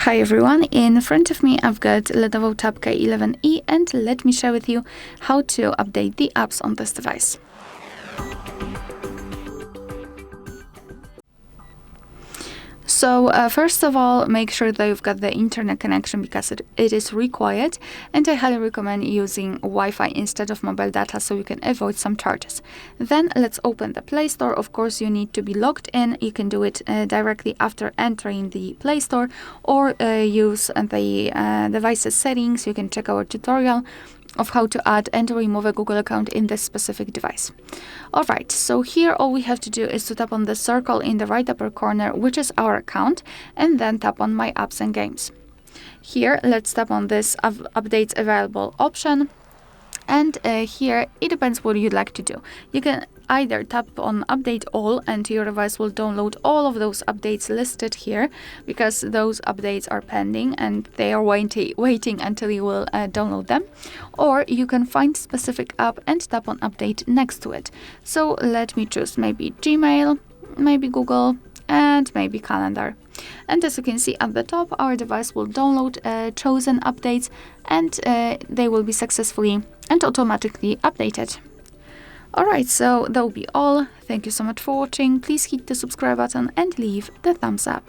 Hi everyone, in front of me I've got LENOVO Tab K11E and let me share with you how to update the apps on this device. So first of all, make sure that you've got the internet connection because it is required, and I highly recommend using Wi-Fi instead of mobile data so you can avoid some charges. Then let's open the Play Store. Of course, you need to be logged in. You can do it directly after entering the Play Store, or use the device's settings. You can check our tutorial of how to add and remove a Google account in this specific device. Alright, so here all we have to do is to tap on the circle in the right upper corner, which is our account, and then tap on My Apps and Games. Here, let's tap on this Updates Available option. And here, it depends what you'd like to do. You can either tap on Update All and your device will download all of those updates listed here because those updates are pending and they are waiting until you will download them. Or you can find specific app and tap on Update next to it. So let me choose maybe Gmail, maybe Google, and maybe Calendar. And as you can see at the top, our device will download chosen updates and they will be successfully and automatically updated. Alright, so that will be all. Thank you so much for watching. Please hit the subscribe button and leave the thumbs up.